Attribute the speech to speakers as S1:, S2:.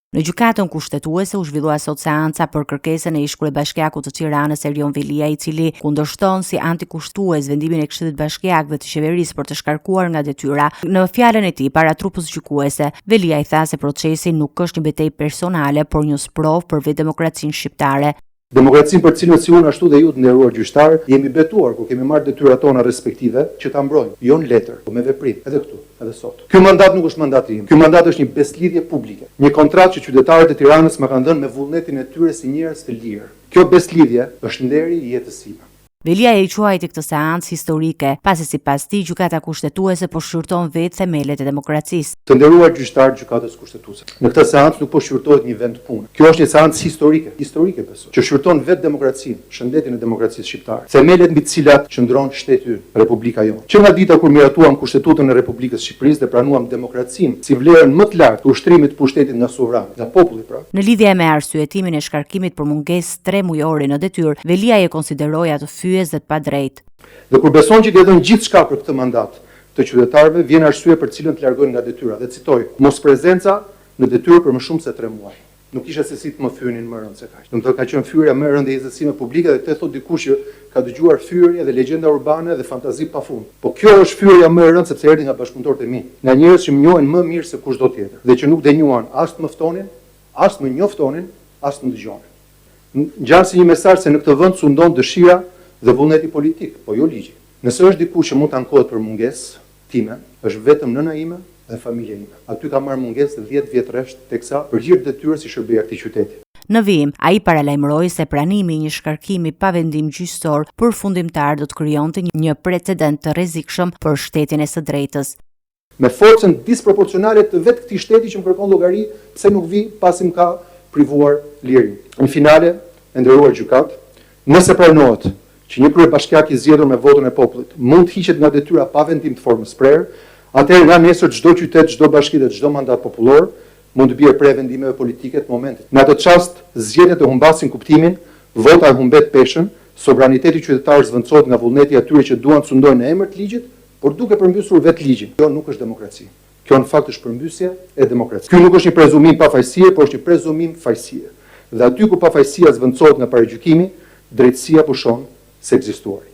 S1: Në gjykatën kushtetuese u zhvillua sot seanca për kërkesën e ish-kryebashkiakut të Tiranës Erjon Velia, i cili kundërshton si antikushtetues vendimin e Këshillit Bashkiak dhe të qeverisë për të shkarkuar nga detyra. Në fjalën e tij para trupës gjykuese, Velia i tha se procesi nuk është një betejë personale, por një sprov për vetë demokracinë shqiptare.
S2: Demokracinë për cilën si unë ashtu dhe ju të nderuar gjyqtar, jemi betuar kur kemi marrë detyrat tona respektive që ta mbrojmë, jo në letër, por me veprim, edhe këtu, edhe sot. Ky mandat nuk është mandati im. Ky mandat është një beslidhje publike, një kontratë që qytetarët e Tiranës më kanë dhënë me vullnetin e tyre si njerëz të lirë. Kjo beslidhje është nderi i jetës sime.
S1: Velia e quajti këtë seancë historike, pasi sipas tij gjykata kushtetuese po shqyrton vetë themelet e demokracisë.
S2: Të nderuar gjyqtar gjykatës kushtetuese, në këtë seancë nuk po shqyrtohet një vend pune. Kjo është një seancë historike besoj, që shqyrton vetë demokracinë, shëndetin e demokracisë shqiptare, themelet mbi të cilat qëndron shteti ynë, Republika jonë. Që nga dita kur miratuam Kushtetutën e Republikës së Shqipërisë dhe pranuam demokracinë si vlerën më të lartë të ushtrimit të pushtetit nga sovran, nga populli pra.
S1: Në lidhje me arsyetimin e shkarkimit për mungesë 3 mujore në detyrë, Velia e konsideroi atë fyes dhe të padrejtë.
S2: Dhe kur beson që t'i dhënë gjithçka për këtë mandat të qytetarëve, vjen arsye për cilën të largojnë nga detyra. Dhe citoj: mos prezenca në detyrë për më shumë se 3 muaj. Nuk isha se si të më fynin më rënd se kaq. Do të thotë ka qenë fyerja më e rëndë e jetësime publike dhe këtë thot dikush që ka dëgjuar fyerje dhe legjenda urbane dhe fantazi pafund. Po kjo është fyerja më e rëndë sepse erdhi nga bashkëpunëtorët e mi, nga njerëz që më njohin më mirë se kushdo tjetër dhe që nuk denjuan as të më ftonin, as të më njoftonin, as të më dëgjonin. Ngjan si një mesazh se në këtë vend sundon dëshira dhe vullneti politik, po jo ligji. Nëse është dikush që mund të ankohet për mungesë time, është vetëm nëna ime dhe familja ime. Aty ka marrë mungesë 10 vjet rresht, teksa përgjigjet detyrës si shërbëja këtij qyteti.
S1: Në vijim, ai paralajmëroi se pranimi i një shkarkimi pa vendim gjyqësor përfundimtar do të krijonte një precedent të rrezikshëm për shtetin e së drejtës.
S2: Me forcën disproporcionale të vetë këtij shteti që më kërkon llogari pse nuk vi pasi më ka privuar lirin. Në finale, e nderuar gjykat, nëse pranohet që një kryebashkiak i zgjedhur me votën e popullit mund të hiqet nga detyra pa vendim të formës prerë, atëherë nga nesër çdo qytet, çdo bashki dhe çdo mandat popullor mund të bjerë prej vendimeve politike të momentit. Në atë çast zgjedhjet e humbasin kuptimin, vota e humbet peshën, sovraniteti qytetar zvendçohet nga vullneti i atyre që duan të sundojnë në emër të ligjit, por duke përmbysur vetë ligjin. Kjo nuk është demokraci. Kjo në fakt është përmbysje e demokracisë. Ky nuk është një prezumim pafajësie, por është një prezumim fajësie. Dhe aty ku pafajësia zvendçohet nga paragjykimi, drejtësia pushon se ekzistuari.